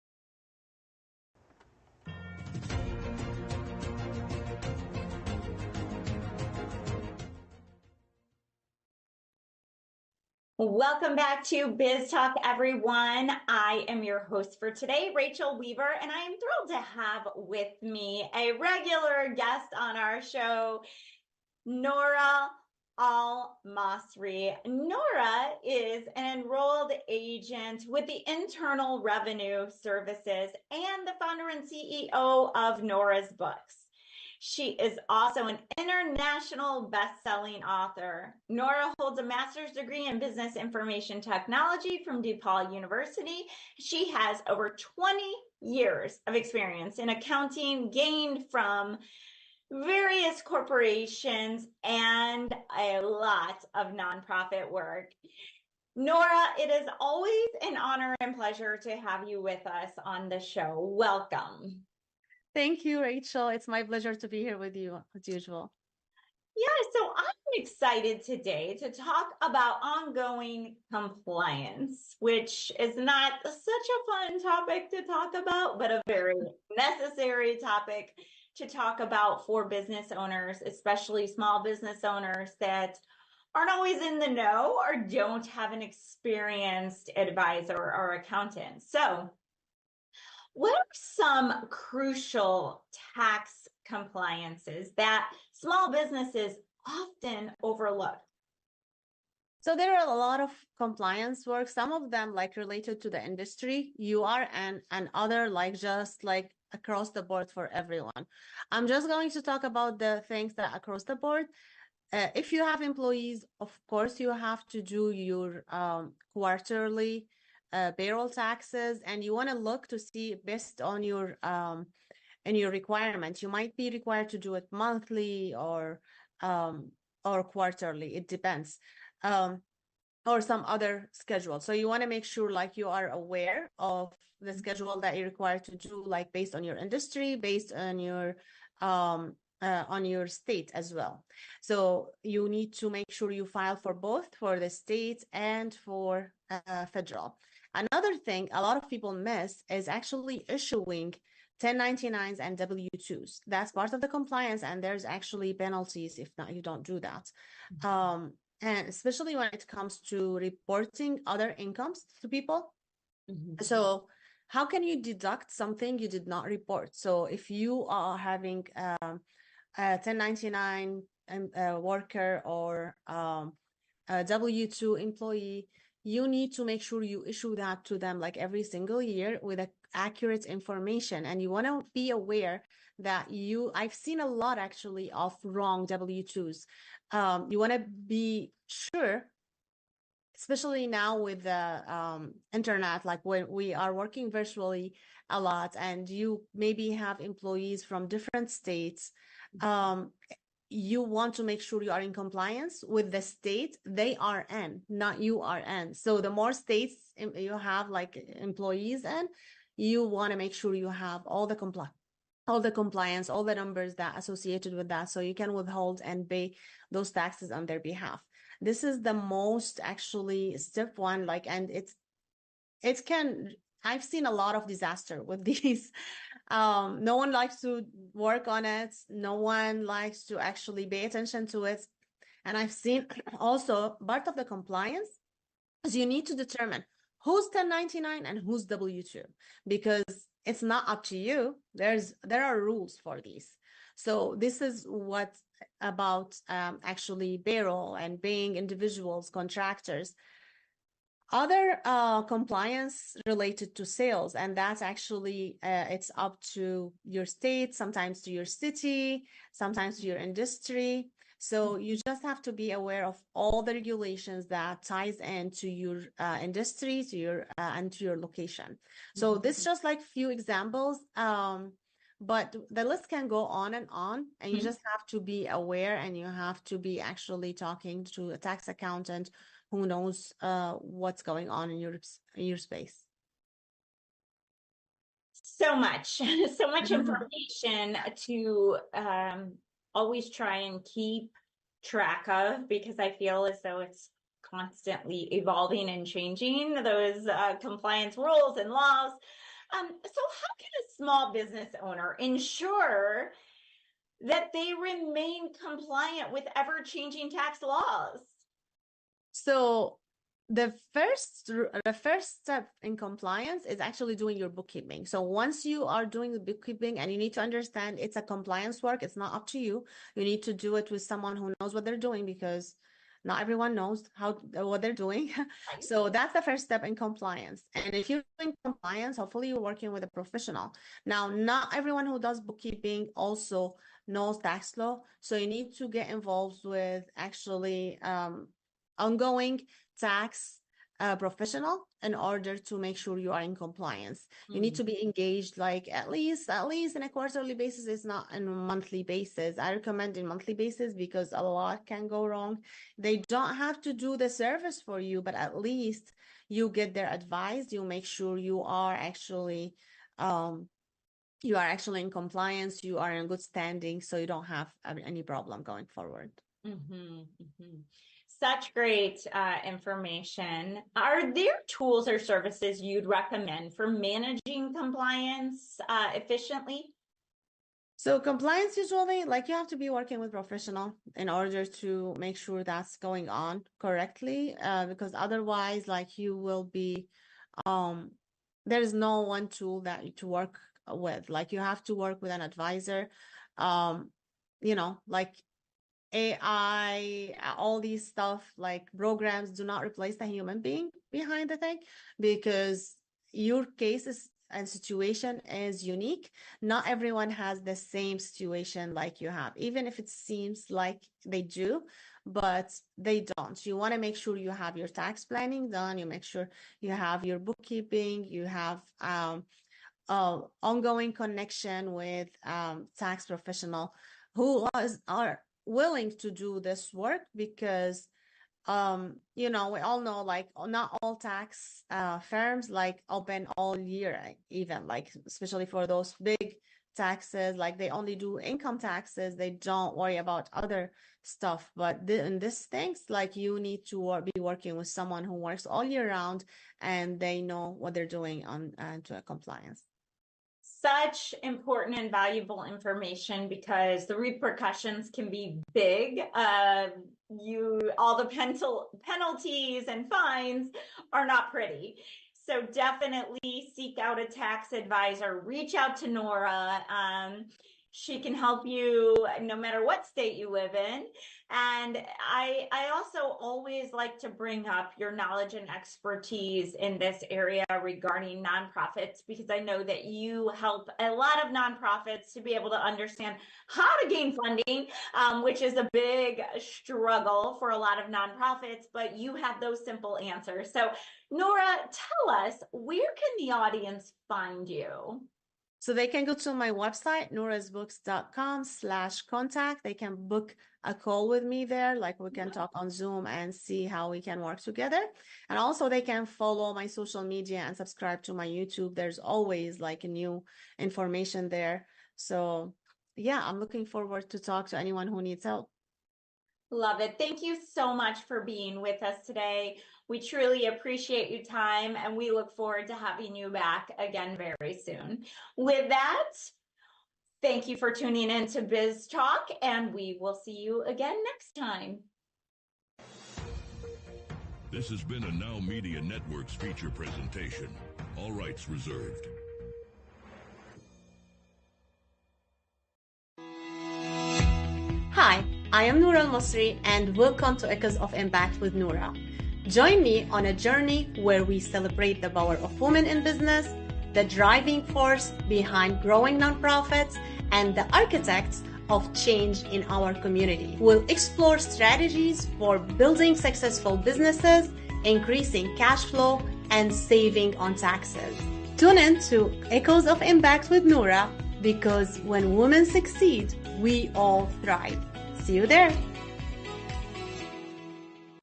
Speaker 2: Welcome back to Biz Talk, everyone. I am your host for today, Rachel Weaver, and I am thrilled to have with me a regular guest on our show, Nora Al-Masri. Nora is an enrolled agent with the Internal Revenue Services and the founder and CEO of Nora's Books. She is also an international best-selling author. Nora holds a master's degree in business information technology from DePaul University. She has over 20 years of experience in accounting gained from various corporations and a lot of nonprofit work. Nora, it is always an honor and pleasure to have you with us on the show. Welcome.
Speaker 18: Thank you, Rachel. It's my pleasure to be here with you as usual.
Speaker 2: Yeah, so I'm excited today to talk about ongoing compliance, which is not such a fun topic to talk about, but a very necessary topic to talk about for business owners, especially small business owners that aren't always in the know or don't have an experienced advisor or accountant. So, what are some crucial tax compliances that small businesses often overlook?
Speaker 18: So there are a lot of compliance work, some of them like related to the industry, URN, and other like just like across the board for everyone. I'm just going to talk about the things that across the board. If you have employees, of course, you have to do your quarterly payroll taxes, and you want to look to see based on your and your requirement. You might be required to do it monthly or quarterly. It depends, or some other schedule. So you want to make sure like you are aware of the schedule that you're required to do, like based on your industry, based on your state as well. So you need to make sure you file for both, for the state and for federal. Another thing a lot of people miss is actually issuing 1099s and W-2s. That's part of the compliance, and there's actually penalties if not you don't do that. And especially when it comes to reporting other incomes to people. So how can you deduct something you did not report? So if you are having a 1099 worker or a W-2 employee, you need to make sure you issue that to them like every single year with accurate information. And you want to be aware that I've seen a lot actually of wrong W-2s. You want to be sure, especially now with the internet, like when we are working virtually a lot and you maybe have employees from different states, you want to make sure you are in compliance with the state they are in, not you are in. So the more states you have like employees in, you want to make sure you have all the compliance, all the numbers that associated with that, so you can withhold and pay those taxes on their behalf. This is the most actually step one, like, and I've seen a lot of disaster with these. No one likes to work on it. No one likes to actually pay attention to it. And I've seen also part of the compliance is you need to determine who's 1099 and who's W-2, because it's not up to you. There are rules for these. So this is what about actually payroll and paying individuals, contractors. Other compliance related to sales, and that's actually it's up to your state, sometimes to your city, sometimes to your industry. So you just have to be aware of all the regulations that ties into your industry, to your and to your location. So this is just like few examples, but the list can go on, and you just have to be aware, and you have to be actually talking to a tax accountant who knows what's going on in your space.
Speaker 2: So much information to always try and keep track of, because I feel as though it's constantly evolving and changing those compliance rules and laws. So how can a small business owner ensure that they remain compliant with ever-changing tax laws?
Speaker 18: So the first step in compliance is actually doing your bookkeeping. So once you are doing the bookkeeping, and you need to understand it's a compliance work, it's not up to you. You need to do it with someone who knows what they're doing, because not everyone knows what they're doing. So that's the first step in compliance. And if you're doing compliance, hopefully you're working with a professional. Now, not everyone who does bookkeeping also knows tax law. So you need to get involved with actually ongoing tax professional in order to make sure you are in compliance. You need to be engaged, like at least in a quarterly basis. It's not on a monthly basis. I recommend in monthly basis because a lot can go wrong. They don't have to do the service for you, but at least you get their advice. You make sure you are actually in compliance. You are in good standing, so you don't have any problem going forward.
Speaker 2: Such great information. Are there tools or services you'd recommend for managing compliance efficiently?
Speaker 18: So compliance, usually, like, you have to be working with professional in order to make sure that's going on correctly, because otherwise, like, you will be, there is no one tool that to work with. Like, you have to work with an advisor, like AI, all these stuff, like programs do not replace the human being behind the thing, because your cases and situation is unique. Not everyone has the same situation like you have, even if it seems like they do, but they don't. You want to make sure you have your tax planning done. You make sure you have your bookkeeping, you have ongoing connection with tax professional who are willing to do this work, because we all know, like, not all tax firms like open all year, even, like, especially for those big taxes, like they only do income taxes, they don't worry about other stuff. But in these things, like, you need to be working with someone who works all year round and they know what they're doing on to a compliance.
Speaker 2: Such important and valuable information, because the repercussions can be big. All the penalties and fines are not pretty. So definitely seek out a tax advisor. Reach out to Nora. She can help you no matter what state you live in. And I also always like to bring up your knowledge and expertise in this area regarding nonprofits, because I know that you help a lot of nonprofits to be able to understand how to gain funding, which is a big struggle for a lot of nonprofits, but you have those simple answers. So Nora, tell us, where can the audience find you?
Speaker 18: So they can go to my website, norasbooks.com/contact. They can book a call with me there. Like, we can talk on Zoom and see how we can work together. And also they can follow my social media and subscribe to my YouTube. There's always, like, new information there. So yeah, I'm looking forward to talk to anyone who needs help.
Speaker 2: Love it. Thank you so much for being with us today. We truly appreciate your time, and we look forward to having you back again very soon. With that, thank you for tuning in to Biz Talk, and we will see you again next time.
Speaker 19: This has been a NowMedia Networks feature presentation. All rights reserved.
Speaker 18: Hi, I am Noura Al-Masri, and welcome to Echoes of Impact with Noura. Join me on a journey where we celebrate the power of women in business, the driving force behind growing nonprofits, and the architects of change in our community. We'll explore strategies for building successful businesses, increasing cash flow, and saving on taxes. Tune in to Echoes of Impact with Noura, because when women succeed, we all thrive. See you there.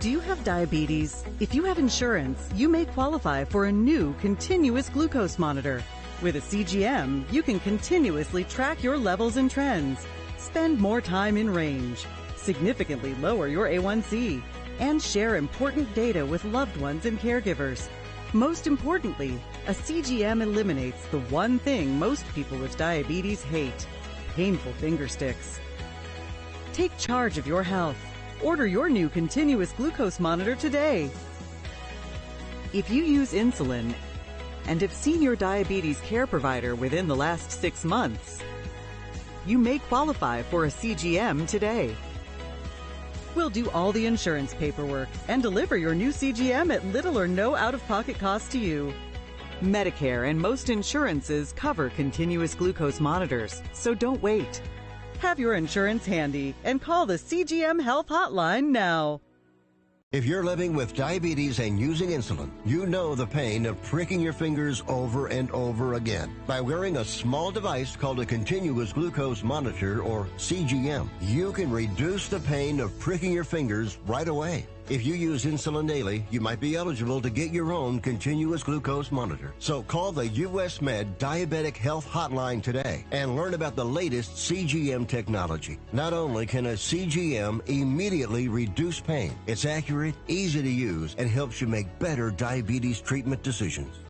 Speaker 1: Do you have diabetes? If you have insurance, you may qualify for a new continuous glucose monitor. With a CGM, you can continuously track your levels and trends, spend more time in range, significantly lower your A1C, and share important data with loved ones and caregivers. Most importantly, a CGM eliminates the one thing most people with diabetes hate: painful finger sticks. Take charge of your health. Order your new continuous glucose monitor today. If you use insulin and have seen your diabetes care provider within the last 6 months, you may qualify for a CGM today. We'll do all the insurance paperwork and deliver your new CGM at little or no out-of-pocket cost to you. Medicare and most insurances cover continuous glucose monitors, so don't wait. Have your insurance handy and call the CGM Health Hotline now.
Speaker 6: If you're living with diabetes and using insulin, you know the pain of pricking your fingers over and over again. By wearing a small device called a continuous glucose monitor, or CGM, you can reduce the pain of pricking your fingers right away. If you use insulin daily, you might be eligible to get your own continuous glucose monitor. So call the US Med Diabetic Health Hotline today and learn about the latest CGM technology. Not only can a CGM immediately reduce pain, it's accurate, easy to use, and helps you make better diabetes treatment decisions.